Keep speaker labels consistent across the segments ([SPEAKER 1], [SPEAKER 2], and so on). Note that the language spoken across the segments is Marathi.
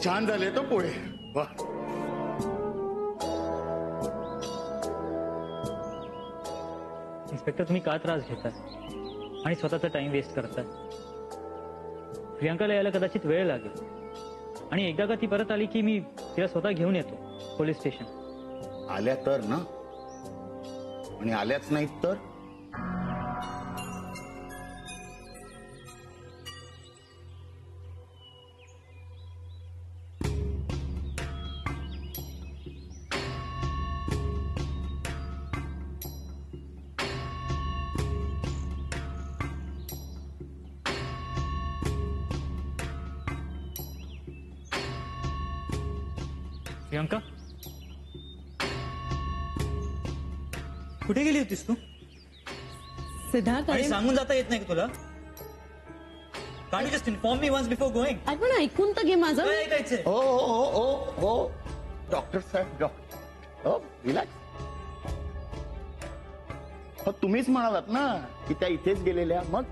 [SPEAKER 1] छान झाले तो पोहे. वा.
[SPEAKER 2] इन्स्पेक्टर, तुम्ही का त्रास घेताय आणि स्वतःचा टाइम वेस्ट करताय? प्रियांकाला यायला कदाचित वेळ लागेल आणि एकदा का ती परत आली की मी तिला स्वतः घेऊन येतो पोलीस स्टेशन.
[SPEAKER 1] आल्या तर ना, आणि आल्याच नाहीत तर?
[SPEAKER 2] प्रियांका, कुठे गेली होतीस तू?
[SPEAKER 3] सिद्धार्थ,
[SPEAKER 2] आणि सांगून जाता येत नाही का तुला? Can't you just inform me once before going?
[SPEAKER 3] अरे पण ऐकून तर घे माझं.
[SPEAKER 2] काय ऐकायचंय?
[SPEAKER 1] हो हो हो हो डॉक्टर साहेब, डॉक्टर हो, रिलॅक्स. हो, तुम्हीच म्हणालात ना की त्या इथेच गेलेल्या. मग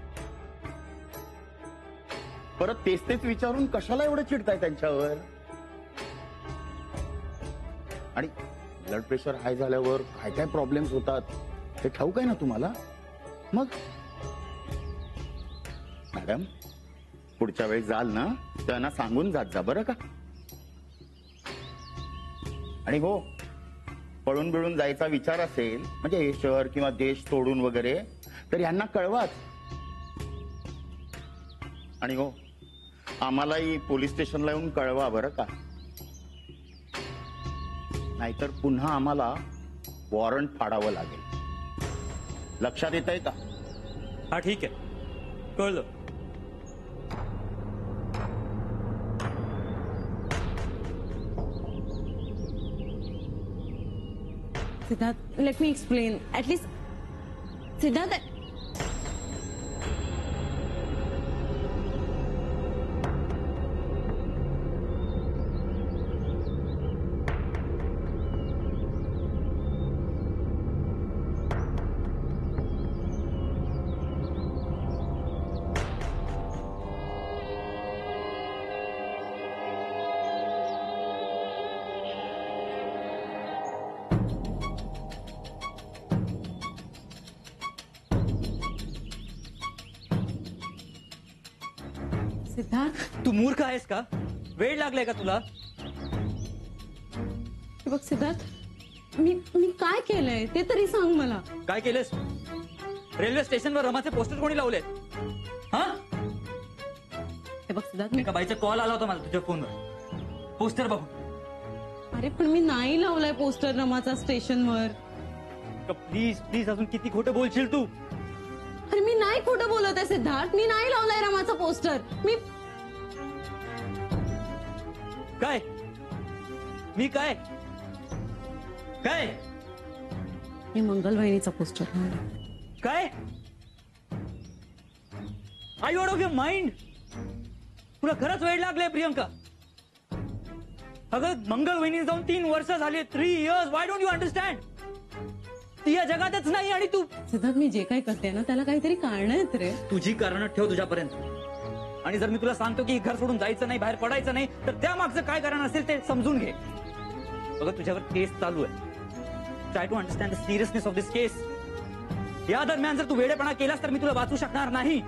[SPEAKER 1] परत तेच तेच विचारून कशाला एवढं चिडताय त्यांच्यावर? आणि ब्लड प्रेशर हाय झाल्यावर काय काय प्रॉब्लेम्स होतात हे ठाऊक आहे ना तुम्हाला? मग मॅडम, पुढच्या वेळी जाल ना त्यांना सांगून जात जा बरं का. आणि हो, पळून बिळून जायचा विचार असेल म्हणजे हे शहर किंवा देश सोडून वगैरे, तर यांना कळवाच. आणि हो, आम्हालाही पोलीस स्टेशनला येऊन कळवा बरं का, नाहीतर पुन्हा आम्हाला वॉरंट फाडावं लागेल. लक्षात येत आहे का?
[SPEAKER 2] हा ठीक आहे, कळलं.
[SPEAKER 3] Siddharth, let me explain at least. Siddharth, Siddharth,
[SPEAKER 2] तू मूर्ख आहेस का? वेळ लागलाय का तुला?
[SPEAKER 3] हे बघ सिद्धार्थ, मी काय केलंय ते तरी सांग मला.
[SPEAKER 2] काय केलंस? रेल्वे स्टेशनवर रमाचे पोस्टर कोणी लावलेत? हा?
[SPEAKER 3] हे बघ सिद्धार्थ, मी
[SPEAKER 2] एका बाईचा कॉल आला होता मला तुझ्या फोनवर पोस्टर बघून.
[SPEAKER 3] अरे पण मी नाही लावलाय पोस्टर रमाचा स्टेशनवर.
[SPEAKER 2] प्लीज प्लीज, अजून किती खोटं बोलशील तू?
[SPEAKER 3] अरे मी नाही खोटं बोलत आहे सिद्धार्थ, मी नाही लावलाय रमाचा पोस्टर. मी
[SPEAKER 2] काय? मी काय काय
[SPEAKER 3] मी मंगलवाहिनीचा पोस्टर लावला.
[SPEAKER 2] काय? I out of your mind? तुला खरंच वेळ लागलाय प्रियंका? अगं, मंगलवाहिनी जाऊन 3 वर्ष झाली. 3 years. Why don't you understand? ती या जगातच नाही आणि तू.
[SPEAKER 3] सिद्धार्थ, मी जे काही करते ना त्याला काहीतरी कारण आहेत रे.
[SPEAKER 2] तुझी कारण ठेव तुझ्यापर्यंत. आणि जर मी तुला सांगतो की घर सोडून जायचं नाही, बाहेर पडायचं नाही, तर त्या मागचं काय कारण असेल ते समजून घे. बघा, तुझ्यावर केस चालू आहे. Try to understand the seriousness of this case. या दरम्यान जर तू वेडेपणा केलास तर मी तुला वाचू शकणार नाही.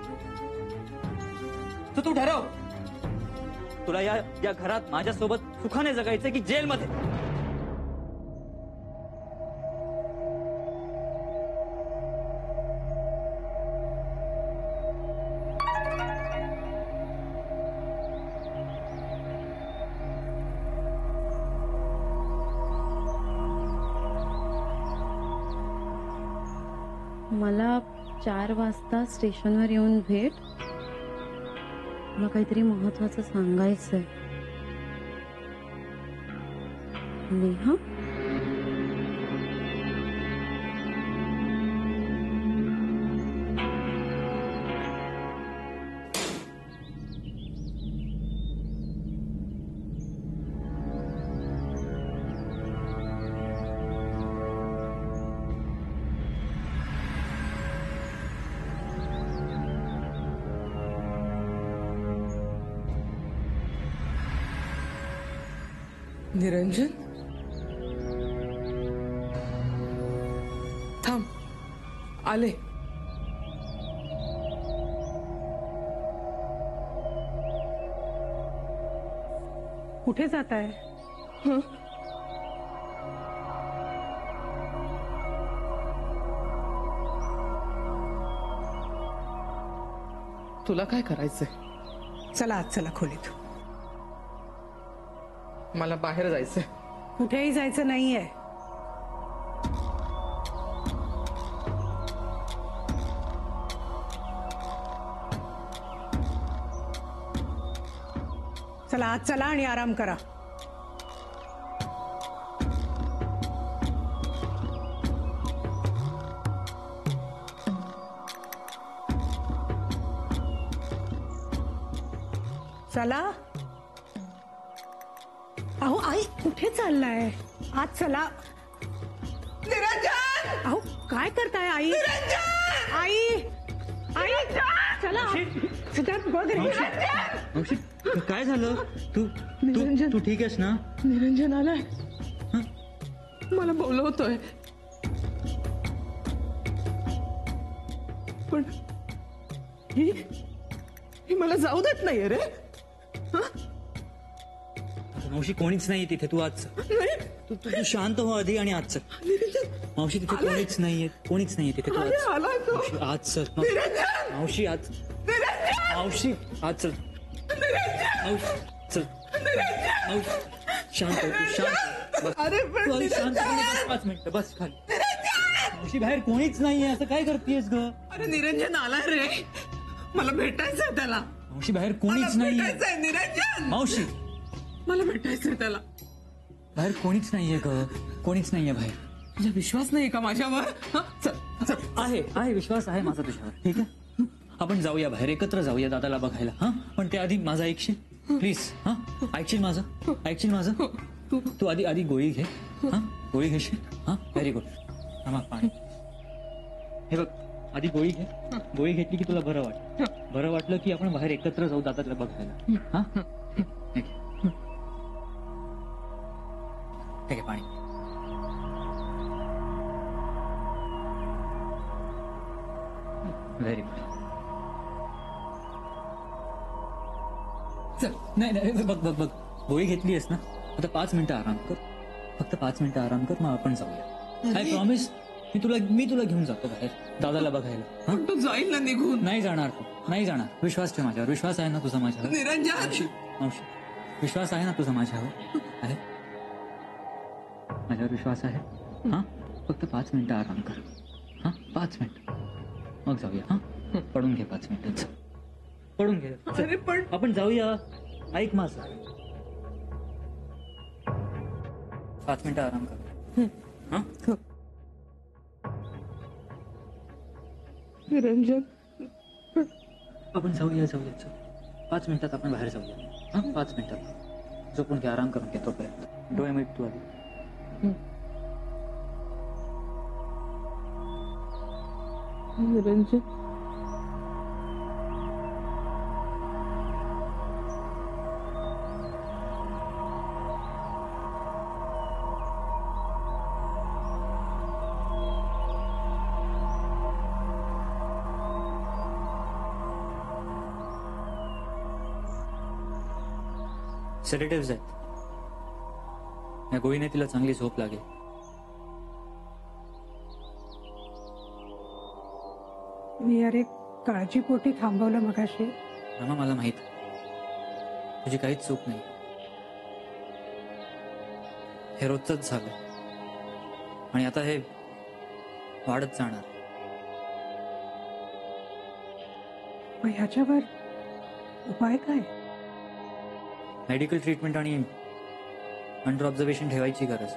[SPEAKER 2] तर तू ठरव, तुला या घरात माझ्यासोबत सुखाने जगायचं की जेलमध्ये.
[SPEAKER 3] मला 4 वाजता स्टेशनवर येऊन भेट. मला काहीतरी महत्वाचं सांगायचंय. नेहा,
[SPEAKER 4] निरंजन थांब आले.
[SPEAKER 5] कुठे जात आहे?
[SPEAKER 4] तुला काय करायचंय?
[SPEAKER 5] चला आज चला खोलीत.
[SPEAKER 4] मला बाहेर जायचंय.
[SPEAKER 5] कुठेही जायचं नाहीये. चला आज चला आणि आराम करा. चला. अहो आई कुठे चाललाय? आज चला.
[SPEAKER 4] निरंजन
[SPEAKER 5] अहो काय करताय आई? आई आई चला. सिद्धार्थ बघ रे.
[SPEAKER 2] मावशी काय झालं? तू
[SPEAKER 4] निरंजन.
[SPEAKER 2] तू ठीक आहेस ना?
[SPEAKER 4] निरंजन आलाय. मला बोलवतोय पण ही मला जाऊ देत नाहीये रे.
[SPEAKER 2] मावशी कोणीच नाही तिथे. तू आज तू तू शांत हो आधी आणि आज चल.
[SPEAKER 4] निरंजन
[SPEAKER 2] मावशी तिथे कोणीच नाहीये. कोणीच नाहीये तिथे. तू
[SPEAKER 4] अरे
[SPEAKER 2] आज
[SPEAKER 4] आलाय तो.
[SPEAKER 2] मावशी, आज चल.
[SPEAKER 4] निरंजन
[SPEAKER 2] मावशी आज
[SPEAKER 4] निरंजन
[SPEAKER 2] मावशी आज चल. मावशी चल. मावशी शांत हो तू. शांत हो. बस.
[SPEAKER 4] अरे पण
[SPEAKER 2] तू आधी शांतपणे बस.
[SPEAKER 4] निरंजन
[SPEAKER 2] 5 मिनिटं बस खाली. मावशी बाहेर कोणीच नाहीये. असं काय करतेस ग?
[SPEAKER 4] अरे निरंजन आलाय रे. मला भेटायचंय त्याला.
[SPEAKER 2] मावशी बाहेर कोणीच नाहीये.
[SPEAKER 4] भेटायचंय निरंजन.
[SPEAKER 2] मावशी
[SPEAKER 4] मला भेटायचंय त्याला.
[SPEAKER 2] बाहेर कोणीच नाहीये ग. कोणीच नाहीये बाहेर.
[SPEAKER 4] तुझा विश्वास नाही का माझ्यावर? चल चल.
[SPEAKER 2] आहे विश्वास आहे माझा तुझ्यावर. ठीक आहे आपण जाऊया बाहेर. एकत्र जाऊया दादाला बघायला. हा पण ते आधी माझं ऐकशील प्लीज? हा ऐकशील माझं? ऐकशील माझं? तू आधी गोळी घे. हा गोळी घेशील? हा व्हेरी गुड. थांबा पाणी. हे बघ आधी गोळी घे. गोळी घेतली की तुला बरं वाटतं. बरं वाटलं की आपण बाहेर एकत्र जाऊ दादाला बघायला. हा ठीक आहे. ठीक आहे पाणी. Very good.
[SPEAKER 4] चल.
[SPEAKER 2] नाही बघ गोळी घेतली आहेस ना. आता 5 मिनिटं आराम कर. फक्त 5 मिनिटं आराम कर. मग आपण जाऊया. I promise. मी तुला घेऊन जातो बाहेर दादाला बघायला. हा
[SPEAKER 4] पण तू जाईल ना निघून.
[SPEAKER 2] नाही जाणार तू. नाही जाणार. विश्वास ठेव माझ्यावर. विश्वास आहे ना तुझा माझ्यावर?
[SPEAKER 4] निरंजन
[SPEAKER 2] मावशी विश्वास आहे ना तुझा माझ्यावर? आहे माझ्यावर विश्वास आहे? हा फक्त 5 मिनिटं आराम कर. हा 5 मिनिटं मग जाऊया. हा पडून घे 5 मिनिटं. पडून घे. चल.
[SPEAKER 4] अरे पण
[SPEAKER 2] आपण जाऊया. ऐक माझं. 5 मिनिटं आराम कर. हा
[SPEAKER 4] निरंजन
[SPEAKER 2] आपण जाऊया. चल 5 मिनिटात आपण बाहेर जाऊया. हा 5 मिनिटात. झोपून घे. आराम करून घे तोपर्यंत. डोळे मिट तू आधी.
[SPEAKER 4] निरंजन
[SPEAKER 2] सेडेटिव्हज आहेत. या गोळीने तिला चांगली झोप लागेल.
[SPEAKER 5] मी अरे काळजीपोटी थांबवलं मगाशी.
[SPEAKER 2] रमा मला माहित तुझी काहीच चूक नाही. हे रोजच झालं आणि आता हे वाढत जाणार.
[SPEAKER 5] मग ह्याच्यावर उपाय काय?
[SPEAKER 2] मेडिकल ट्रीटमेंट आणि अंडर ऑब्झर्वेशन ठेवायची गरज.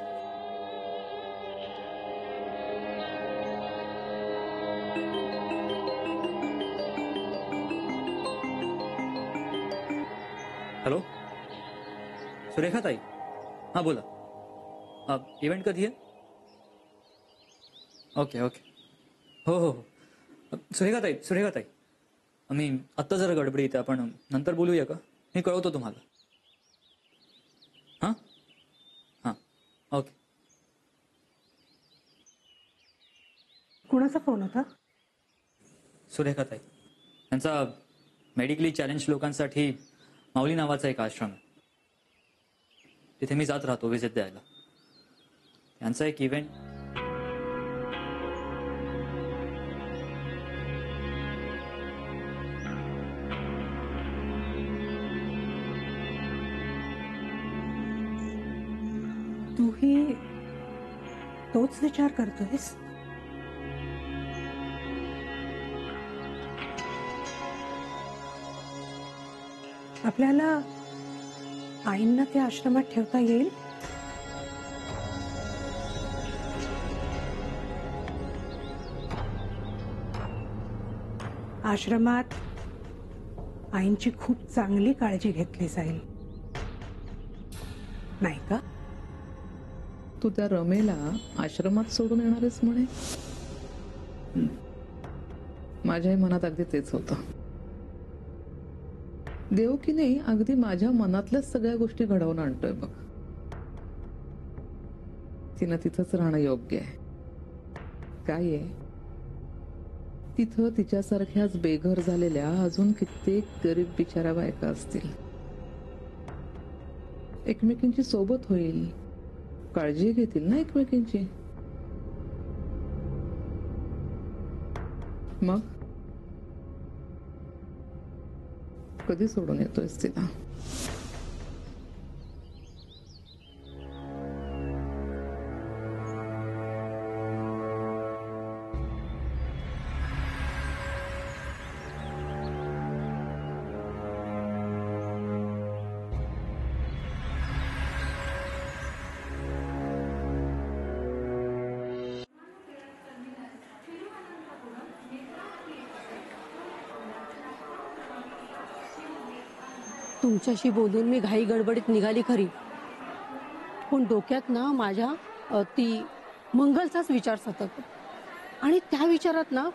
[SPEAKER 2] हॅलो सुरेखा ताई. हा बोला. इव्हेंट कधी आहे? ओके हो. सुरेखा ताई मी आत्ता जरा गडबडीत आहे. आपण नंतर बोलूया का? मी कळवतो तुम्हाला. हां ओके.
[SPEAKER 5] कुणाचा फोन होता?
[SPEAKER 2] सुरेखाताई, त्यांचा मेडिकली चॅलेंज लोकांसाठी माऊली नावाचा एक आश्रम आहे. तिथे मी जात राहतो व्हिजिट द्यायला. त्यांचा एक इव्हेंट.
[SPEAKER 5] तूही तोच विचार करतोयस? आपल्याला आईंना त्या आश्रमात ठेवता येईल? आश्रमात आईंची खूप चांगली काळजी घेतली जाईल, नाही का?
[SPEAKER 6] तू त्या रमेला आश्रमात सोडून येणारेस म्हणे. माझ्याही मनात अगदी तेच होतं. देव की नाही अगदी माझ्या मनातल्याच सगळ्या गोष्टी घडवून आणतोय बघ. तिनं तिथंच राहणं योग्य आहे. काय आहे, तिथं तिच्यासारख्याच बेघर झालेल्या अजून कित्येक गरीब बिचाऱ्या बायका असतील. एकमेकींची सोबत होईल, काळजी घेतील ना एकमेकींची. मग कधी सोडून येतोयस तिला?
[SPEAKER 3] तुमच्याशी बोलून मी घाई गडबडीत निघाली खरी, पण डोक्यात ना माझ्या ती मंगलचाच विचार सतत. आणि त्या विचारात ना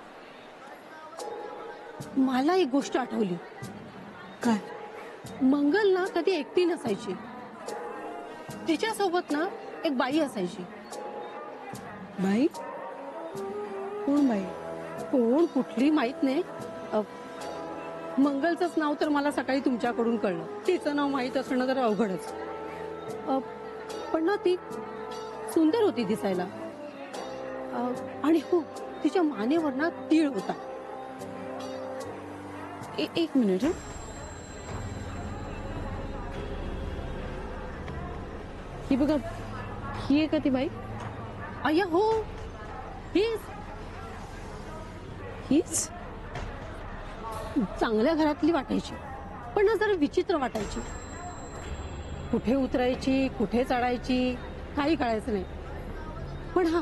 [SPEAKER 3] मला एक गोष्ट आठवली.
[SPEAKER 5] काय?
[SPEAKER 3] मंगल ना कधी एकटी नसायची. तिच्यासोबत ना एक बाई असायची.
[SPEAKER 5] बाई? कोण बाई?
[SPEAKER 3] कोण कुठली माहित नाही. मंगलचंच नाव तर मला सकाळी तुमच्याकडून कळलं. तिचं नाव माहित असणं तर अवघडच. पण ना ती सुंदर होती दिसायला. आणि हो, तिच्या मानेवर ना तीळ होता. एक मिनिट. ही बघा, ही आहे का ती बाई? अय्या हो, हीच. चांगल्या घरातली वाटायची, पण ना जरा विचित्र वाटायची. कुठे उतरायची, कुठे चढायची, काही कळायचं नाही. पण हा,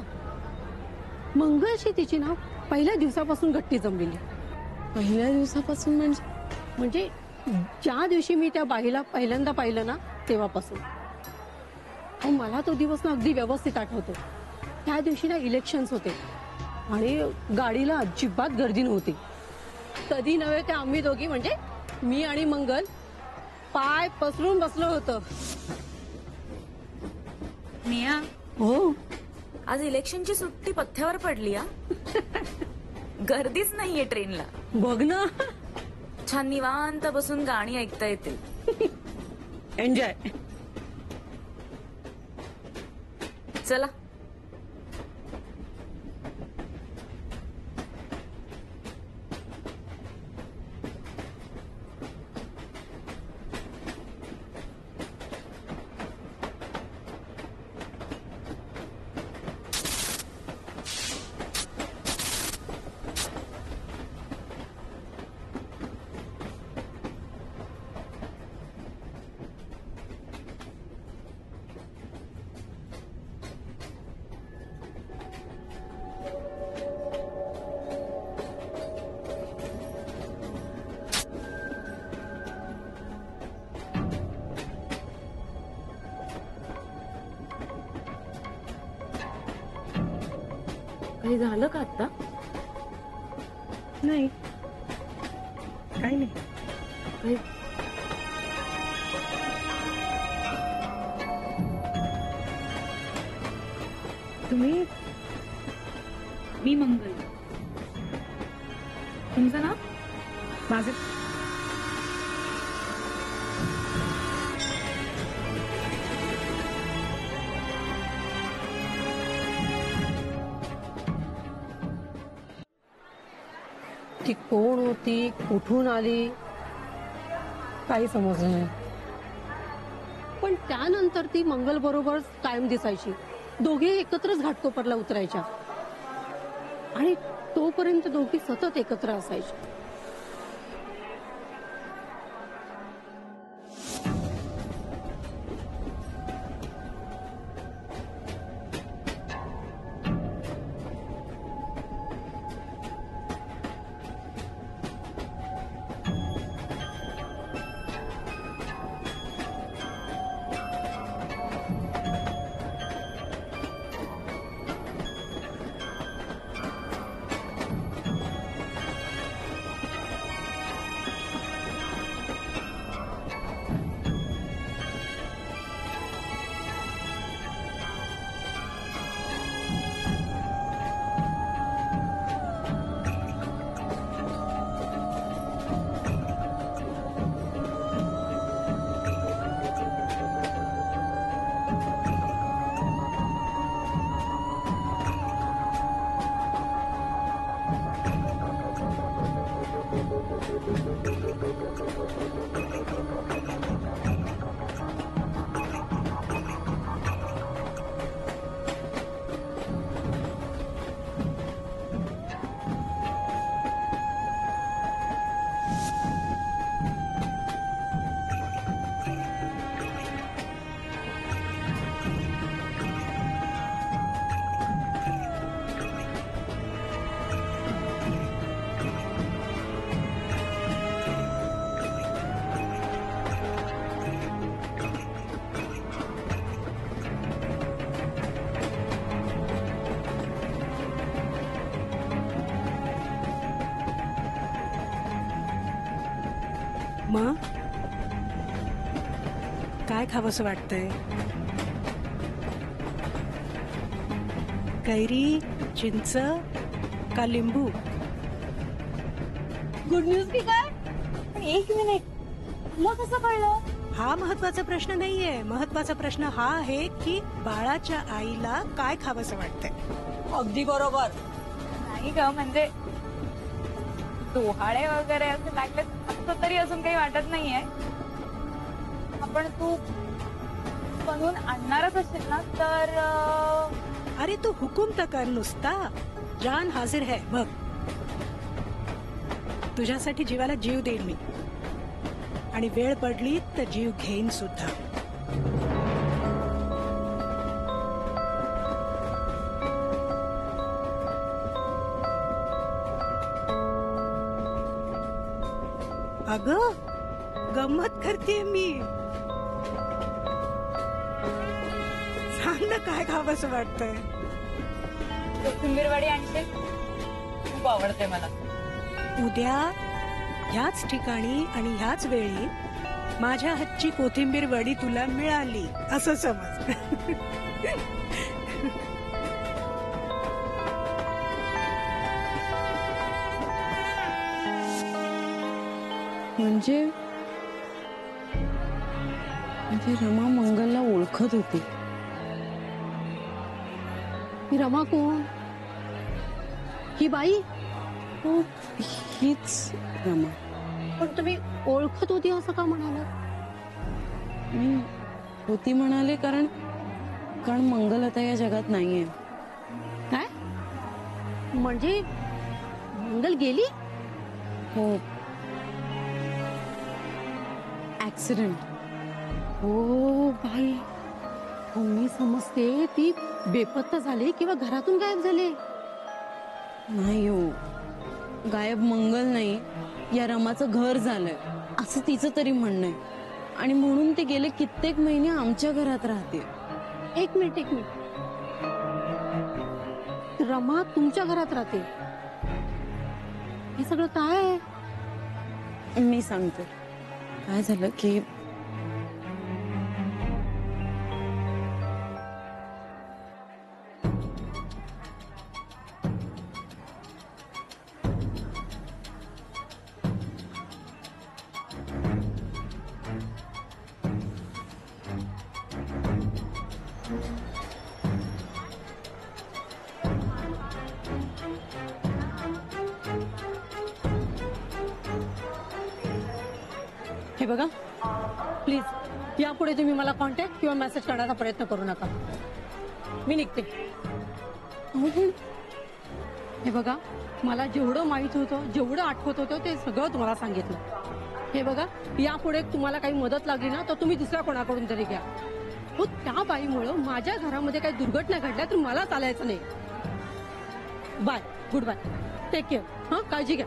[SPEAKER 3] मंगळशी तिची ना पहिल्या दिवसापासून गट्टी जमलेली.
[SPEAKER 7] पहिल्या दिवसापासून
[SPEAKER 3] म्हणजे ज्या दिवशी मी त्या बाईला पहिल्यांदा पाहिलं ना तेव्हापासून. आणि मला तो दिवस ना अगदी व्यवस्थित आठवतो. त्या दिवशी ना इलेक्शन्स होते आणि गाडीला अजिबात गर्दी नव्हती. कधी नव्हे ते आम्ही दोघी, म्हणजे मी आणि मंगल, पाय पसरून बसलो होतो.
[SPEAKER 7] निया,
[SPEAKER 3] हो,
[SPEAKER 7] आज इलेक्शनची सुट्टी पथ्यावर पडली. गर्दीच नाहीये ट्रेनला.
[SPEAKER 3] बघ ना,
[SPEAKER 7] छान निवांत बसून गाणी ऐकता येतील.
[SPEAKER 3] एन्जॉय.
[SPEAKER 7] चला.
[SPEAKER 3] काही झालं का आता?
[SPEAKER 5] नाही, काही नाही.
[SPEAKER 3] काही
[SPEAKER 5] तुम्ही
[SPEAKER 7] मी मंगल. तुमचं नाव?
[SPEAKER 5] माझं
[SPEAKER 3] ती कोण होती, कुठून आली, काही समजलं नाही. पण त्यानंतर ती मंगल बरोबर कायम दिसायची. दोघे एकत्रच घाटकोपरला उतरायच्या आणि तोपर्यंत दोघी सतत एकत्र असायच्या.
[SPEAKER 5] मग काय खावंसं वाटतंय? कैरी, चिंच का लिंबू?
[SPEAKER 8] गुड न्यूज की काय? पण एक मिनिट, तुला कसं कळलं?
[SPEAKER 5] हा महत्वाचा प्रश्न नाहीये. महत्वाचा प्रश्न हा आहे की बाळाच्या आईला काय खावंसं वाटतंय.
[SPEAKER 8] अगदी बरोबर.
[SPEAKER 7] नाही ग, म्हणजे डोहाळे वगैरे असं लागले असं तरी अजून काही वाटत नाहीये. आपण तू बनवून आणणारच असेल ना तर
[SPEAKER 5] अरे तू हुकूम तर कर नुसता. जान हाजिर है बघ. तुझ्यासाठी जीवाला जीव देईन मी आणि वेळ पडली तर जीव घेईन सुद्धा. अगं गंमत करते मी. सांग ना काय खावंसं वाटतंय.
[SPEAKER 7] कोथिंबीरवडी आणते, खूप आवडते मला.
[SPEAKER 5] उद्या ह्याच ठिकाणी आणि ह्याच वेळी माझ्या हातची कोथिंबीर वडी तुला मिळाली असं समज.
[SPEAKER 9] म्हणजे रमा मंगलला ओळखत होती.
[SPEAKER 3] ही रमा कोण? ही बाई?
[SPEAKER 9] हो, हीच रमा.
[SPEAKER 3] पण तुम्ही ओळखत होती असं का म्हणाला?
[SPEAKER 9] मी होती म्हणाले कारण मंगल आता या जगात नाहीये.
[SPEAKER 3] काय म्हणजे मंगल गेली?
[SPEAKER 9] हो, ऍक्सिडेंट.
[SPEAKER 3] हो बाई, मी समजते ती बेपत्ता झाली किंवा घरातून गायब झाले.
[SPEAKER 9] नाही हो, गायब मंगल नाही, या रमाचं घर झालंय असं तिचं तरी म्हणणं आहे. आणि म्हणून ते गेले कित्येक महिने आमच्या घरात राहते.
[SPEAKER 3] एक मिनिट. रमा तुमच्या घरात राहते? हे सगळं काय आहे?
[SPEAKER 9] मी सांगते. काय झालं की
[SPEAKER 3] हे बघा प्लीज यापुढे तुम्ही मला कॉन्टॅक्ट किंवा मेसेज करण्याचा प्रयत्न करू नका. मी निघते. अहो, पण हे बघा मला जेवढं माहित होतं जेवढं आठवत होतं ते सगळं तुम्हाला सांगितलं. हे बघा यापुढे तुम्हाला काही मदत लागली ना तर तुम्ही दुसऱ्या कोणाकडून तरी घ्या. हो त्या बाईमुळं माझ्या घरामध्ये काही दुर्घटना घडल्या तर मला चालायचं नाही. Bye. Good bye. Take care. हा काळजी घ्या.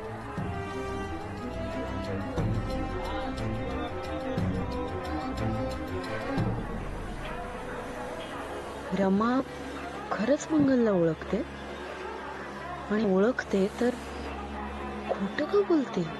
[SPEAKER 9] रमा खरंच मंगलला ओळखते आणि ओळखते तर खोटं का बोलते.